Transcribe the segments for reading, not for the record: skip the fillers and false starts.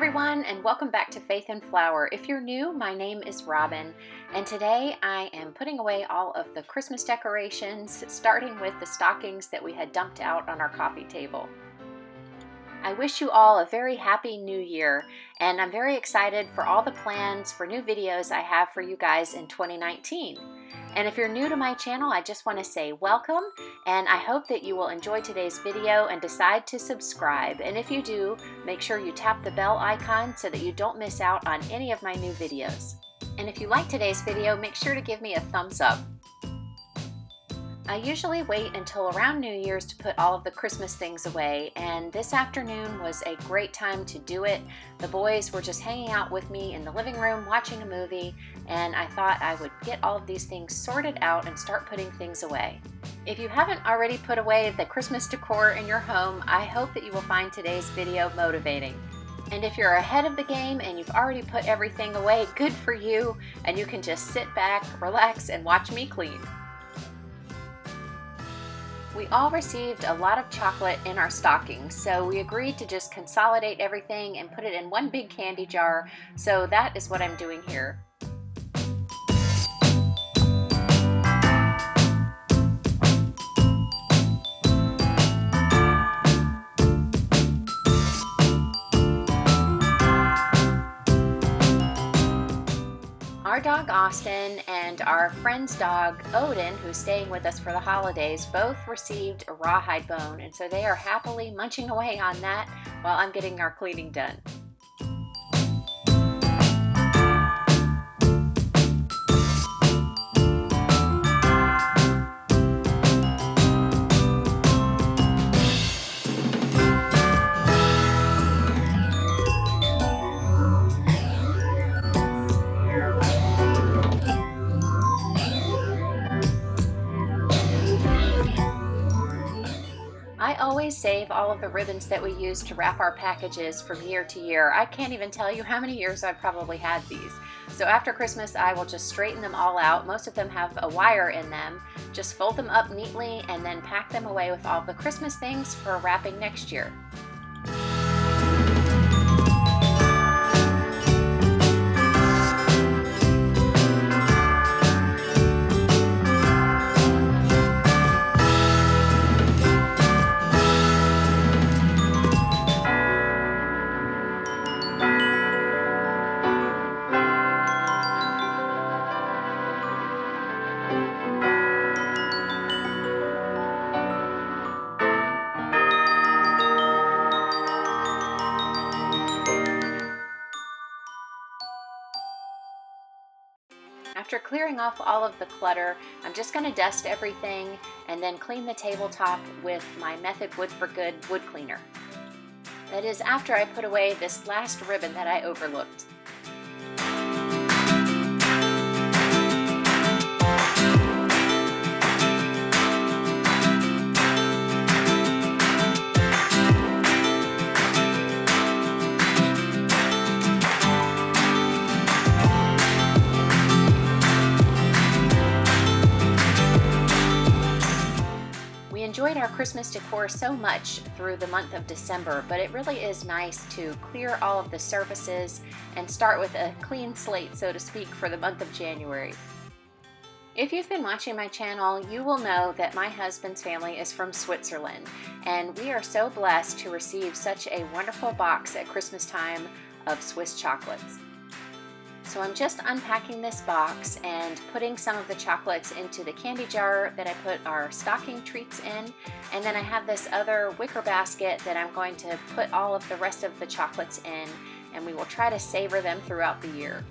everyone, and welcome back to Faith and Flower. If you're new, my name is Robin, and today I am putting away all of the Christmas decorations, starting with the stockings that we had dumped out on our coffee table. I wish you all a very happy new year, and I'm very excited for all the plans for new videos I have for you guys in 2019. And if you're new to my channel, I just want to say welcome, and I hope that you will enjoy today's video and decide to subscribe. And if you do, make sure you tap the bell icon so that you don't miss out on any of my new videos. And if you like today's video, make sure to give me a thumbs up. I usually wait until around New Year's to put all of the Christmas things away, and this afternoon was a great time to do it. The boys were just hanging out with me in the living room watching a movie, and I thought I would get all of these things sorted out and start putting things away. If you haven't already put away the Christmas decor in your home, I hope that you will find today's video motivating. And if you're ahead of the game and you've already put everything away, good for you, and you can just sit back, relax, and watch me clean. We all received a lot of chocolate in our stockings, so we agreed to just consolidate everything and put it in one big candy jar, so that is what I'm doing here. Our dog Austin and our friend's dog Odin, who's staying with us for the holidays, both received a rawhide bone, and so they are happily munching away on that while I'm getting our cleaning done. I always save all of the ribbons that we use to wrap our packages from year to year. I can't even tell you how many years I've probably had these. So after Christmas, I will just straighten them all out. Most of them have a wire in them. Just fold them up neatly and then pack them away with all the Christmas things for wrapping next year. After clearing off all of the clutter, I'm just going to dust everything and then clean the tabletop with my Method Wood for Good wood cleaner. That is after I put away this last ribbon that I overlooked. We enjoyed our Christmas decor so much through the month of December, but it really is nice to clear all of the surfaces and start with a clean slate, so to speak, for the month of January. If you've been watching my channel, you will know that my husband's family is from Switzerland, and we are so blessed to receive such a wonderful box at Christmas time of Swiss chocolates. So I'm just unpacking this box and putting some of the chocolates into the candy jar that I put our stocking treats in, and then I have this other wicker basket that I'm going to put all of the rest of the chocolates in, and we will try to savor them throughout the year.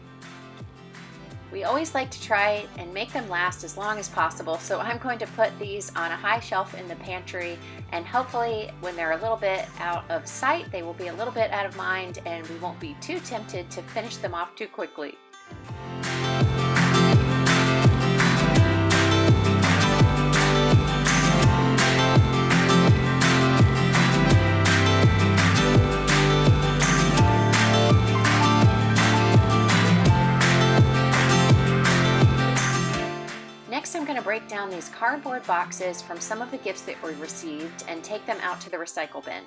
We always like to try and make them last as long as possible, so I'm going to put these on a high shelf in the pantry, and hopefully when they're a little bit out of sight, they will be a little bit out of mind and we won't be too tempted to finish them off too quickly. Next, I'm going to break down these cardboard boxes from some of the gifts that we received and take them out to the recycle bin.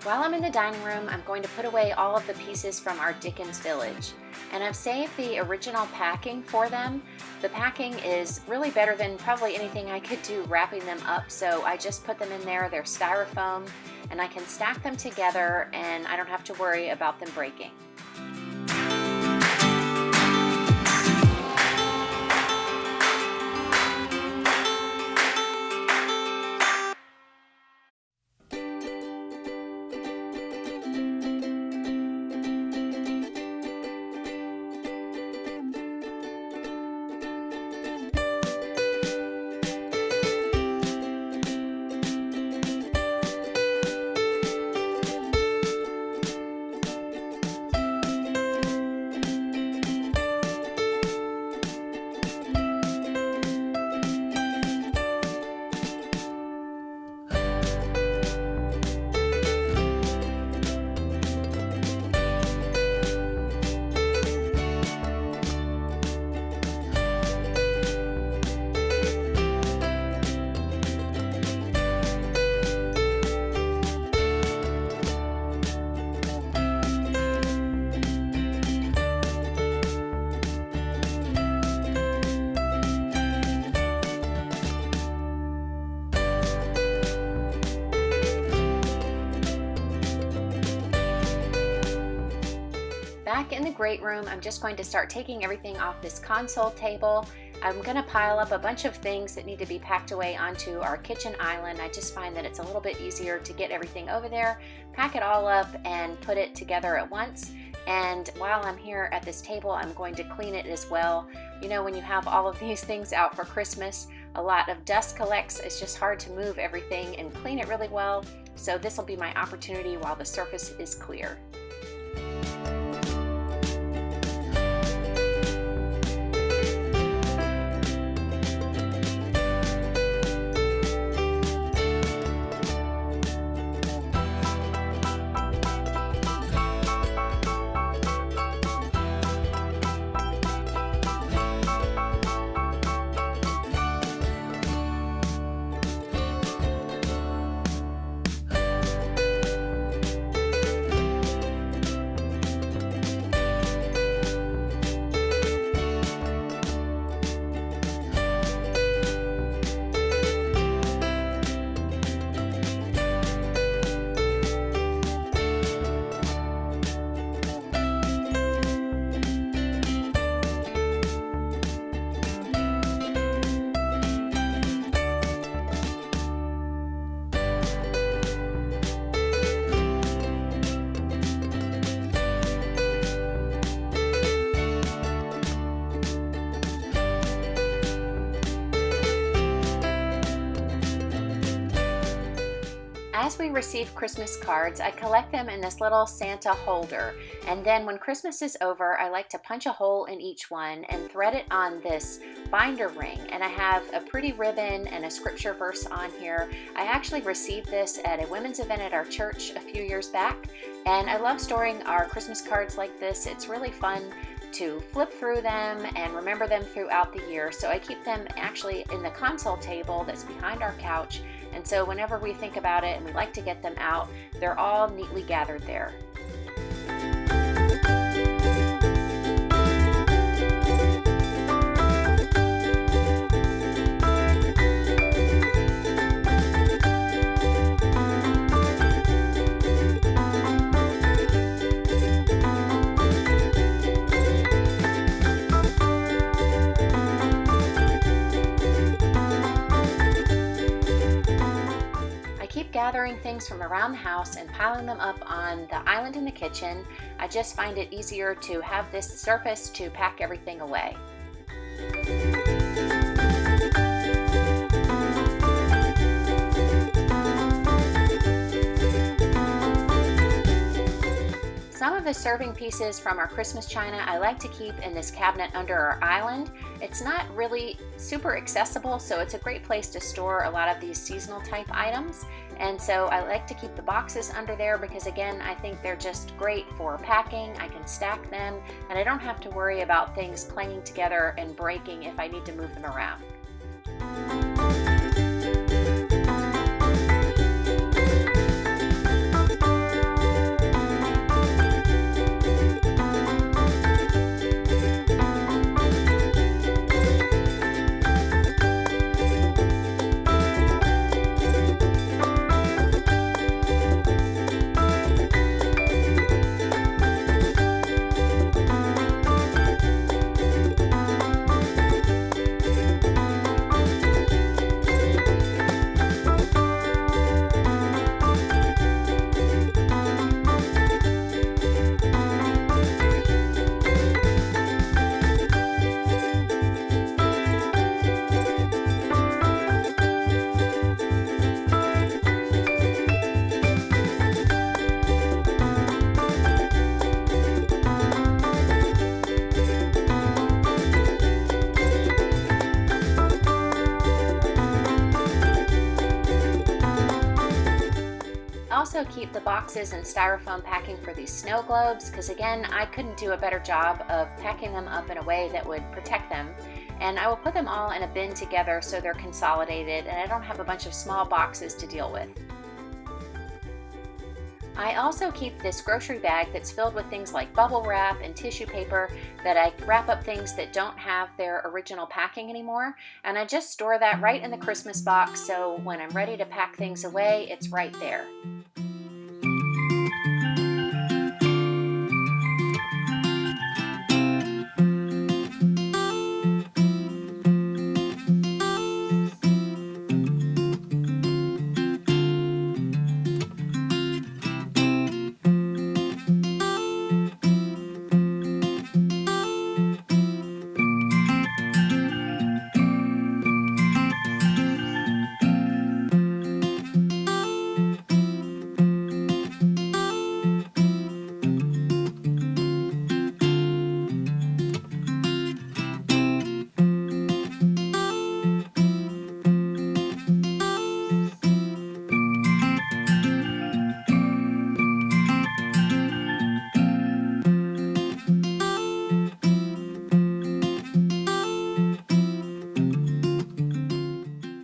While I'm in the dining room, I'm going to put away all of the pieces from our Dickens Village. And I've saved the original packing for them. The packing is really better than probably anything I could do wrapping them up, so I just put them in there. They're styrofoam, and I can stack them together and I don't have to worry about them breaking. Back in the great room, I'm just going to start taking everything off this console table. I'm going to pile up a bunch of things that need to be packed away onto our kitchen island. I just find that it's a little bit easier to get everything over there, pack it all up, and put it together at once. And while I'm here at this table, I'm going to clean it as well. You know, when you have all of these things out for Christmas, a lot of dust collects. It's just hard to move everything and clean it really well. So this will be my opportunity while the surface is clear. As we receive Christmas cards, I collect them in this little Santa holder, and then when Christmas is over, I like to punch a hole in each one and thread it on this binder ring, and I have a pretty ribbon and a scripture verse on here. I actually received this at a women's event at our church a few years back, and I love storing our Christmas cards like this. It's really fun to flip through them and remember them throughout the year. So I keep them actually in the console table that's behind our couch, and so whenever we think about it and we like to get them out, they're all neatly gathered there. Gathering things from around the house and piling them up on the island in the kitchen. I just find it easier to have this surface to pack everything away. Some of the serving pieces from our Christmas china I like to keep in this cabinet under our island. It's not really super accessible, so it's a great place to store a lot of these seasonal type items. And so I like to keep the boxes under there because, again, I think they're just great for packing. I can stack them and I don't have to worry about things clanging together and breaking if I need to move them around. also keep the boxes and styrofoam packing for these snow globes because, again, I couldn't do a better job of packing them up in a way that would protect them. And I will put them all in a bin together so they're consolidated and I don't have a bunch of small boxes to deal with. I also keep this grocery bag that's filled with things like bubble wrap and tissue paper that I wrap up things that don't have their original packing anymore, and I just store that right in the Christmas box so when I'm ready to pack things away, it's right there.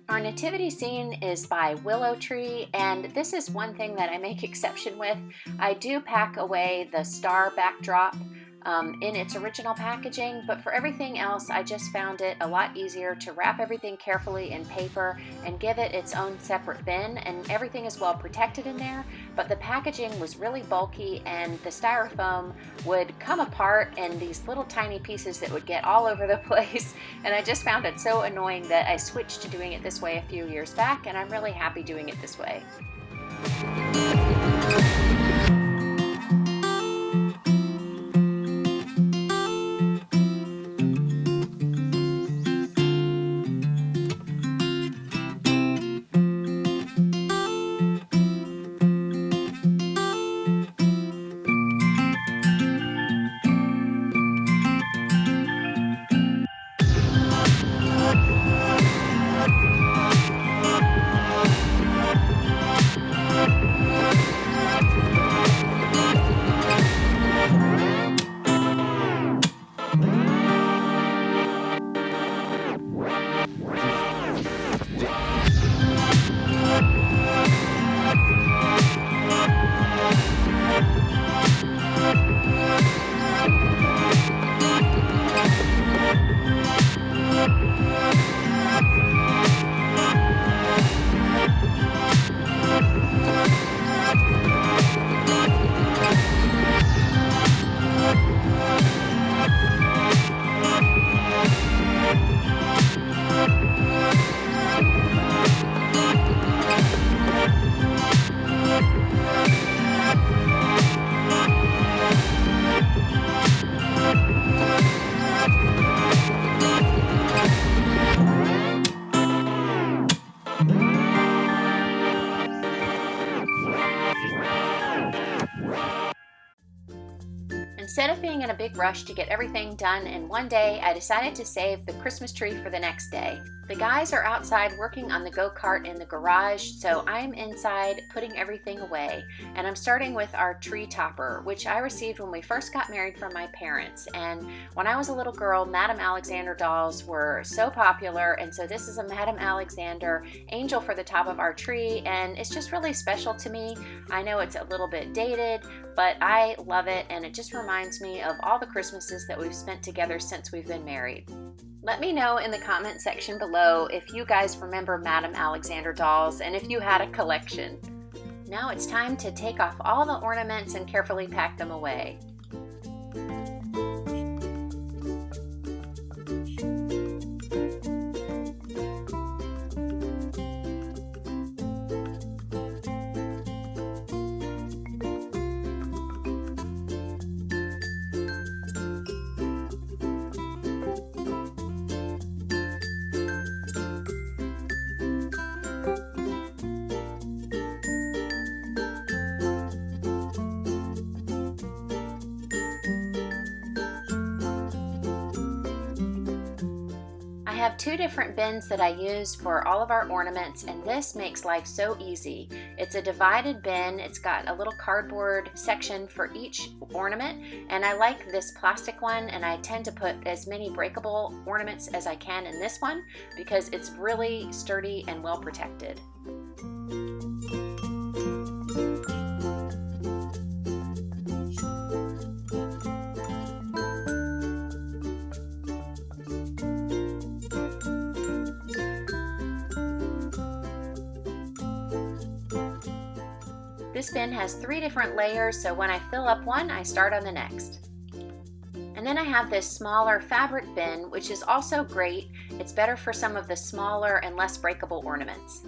Our nativity scene is by Willow Tree, and this is one thing that I make exception with. I do pack away the star backdrop in its original packaging, but for everything else, I just found it a lot easier to wrap everything carefully in paper and give it its own separate bin, and everything is well protected in there, but the packaging was really bulky and the styrofoam would come apart in these little tiny pieces that would get all over the place, and I just found it so annoying that I switched to doing it this way a few years back, and I'm really happy doing it this way. Instead of being in a big rush to get everything done in one day, I decided to save the Christmas tree for the next day. The guys are outside working on the go-kart in the garage, so I'm inside putting everything away. And I'm starting with our tree topper, which I received when we first got married from my parents. And when I was a little girl, Madame Alexander dolls were so popular, and so this is a Madame Alexander angel for the top of our tree, and it's just really special to me. I know it's a little bit dated, but I love it, and it just reminds me of all the Christmases that we've spent together since we've been married. Let me know in the comment section below if you guys remember Madame Alexander dolls and if you had a collection. Now it's time to take off all the ornaments and carefully pack them away. have two different bins that I use for all of our ornaments, and this makes life so easy. It's a divided bin. It's got a little cardboard section for each ornament, and I like this plastic one, and I tend to put as many breakable ornaments as I can in this one because it's really sturdy and well protected. This bin has 3 different layers, so when I fill up one, I start on the next. And then I have this smaller fabric bin, which is also great. It's better for some of the smaller and less breakable ornaments.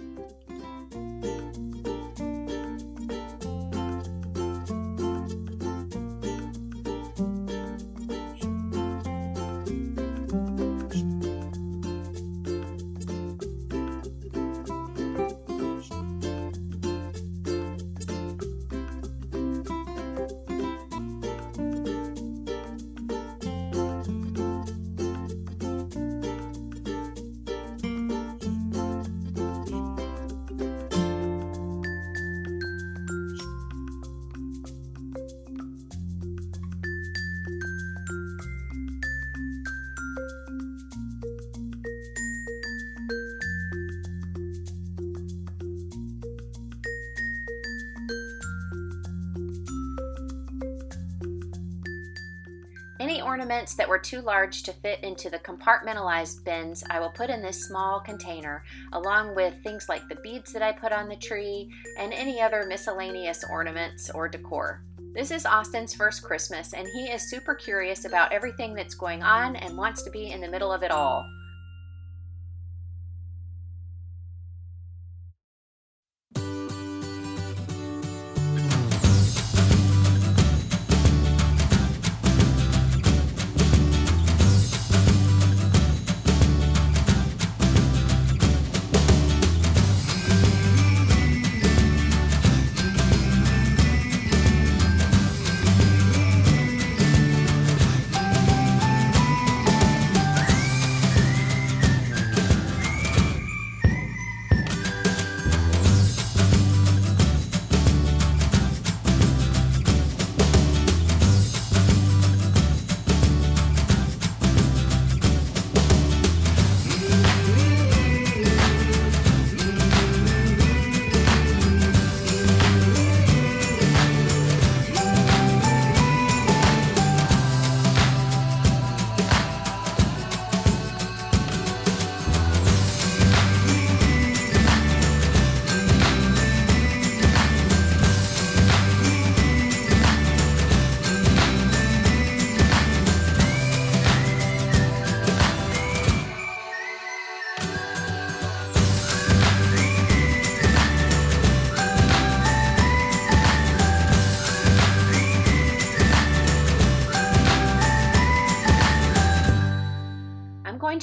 Any ornaments that were too large to fit into the compartmentalized bins, I will put in this small container, along with things like the beads that I put on the tree and any other miscellaneous ornaments or decor. This is Austin's first Christmas, and he is super curious about everything that's going on and wants to be in the middle of it all.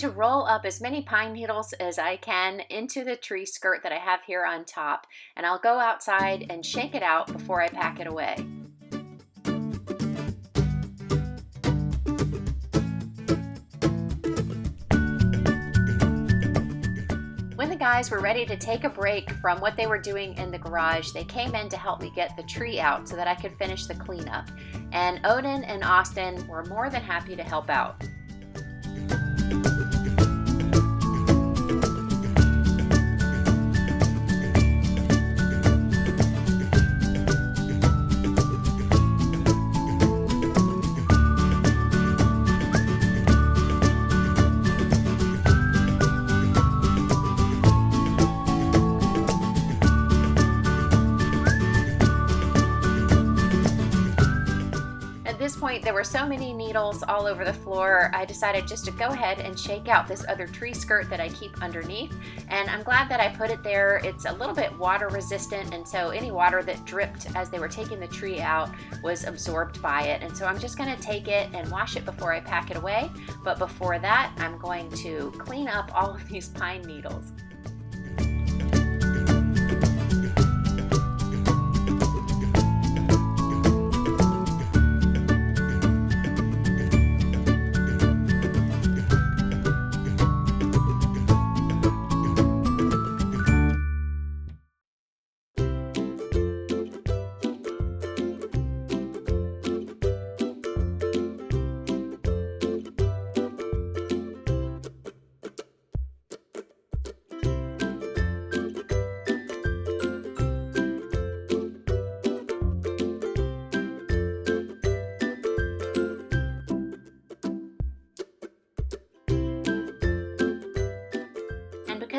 To roll up as many pine needles as I can into the tree skirt that I have here on top, and I'll go outside and shake it out before I pack it away. When the guys were ready to take a break from what they were doing in the garage, they came in to help me get the tree out so that I could finish the cleanup, and Odin and Austin were more than happy to help out. At this point, there were so many needles all over the floor, I decided just to go ahead and shake out this other tree skirt that I keep underneath, and I'm glad that I put it there. It's a little bit water resistant, and so any water that dripped as they were taking the tree out was absorbed by it, and so I'm just going to take it and wash it before I pack it away. But before that, I'm going to clean up all of these pine needles.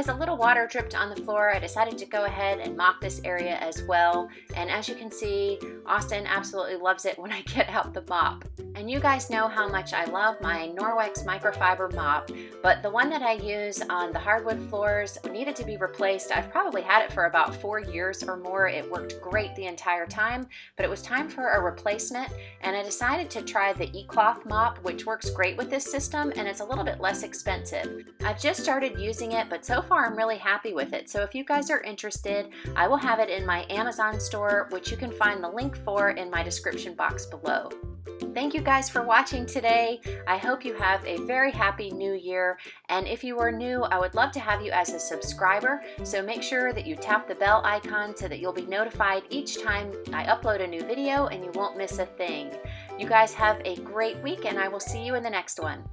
Because a little water dripped on the floor, I decided to go ahead and mop this area as well. And as you can see, Austin absolutely loves it when I get out the mop. And you guys know how much I love my Norwex microfiber mop, but the one that I use on the hardwood floors needed to be replaced. I've probably had it for about 4 years or more. It worked great the entire time, but it was time for a replacement, and I decided to try the eCloth mop, which works great with this system, and it's a little bit less expensive. I've just started using it, but so far I'm really happy with it. So if you guys are interested, I will have it in my Amazon store, which you can find the link for in my description box below. Thank you guys for watching today. I hope you have a very happy new year. And if you are new, I would love to have you as a subscriber. So make sure that you tap the bell icon so that you'll be notified each time I upload a new video and you won't miss a thing. You guys have a great week, and I will see you in the next one.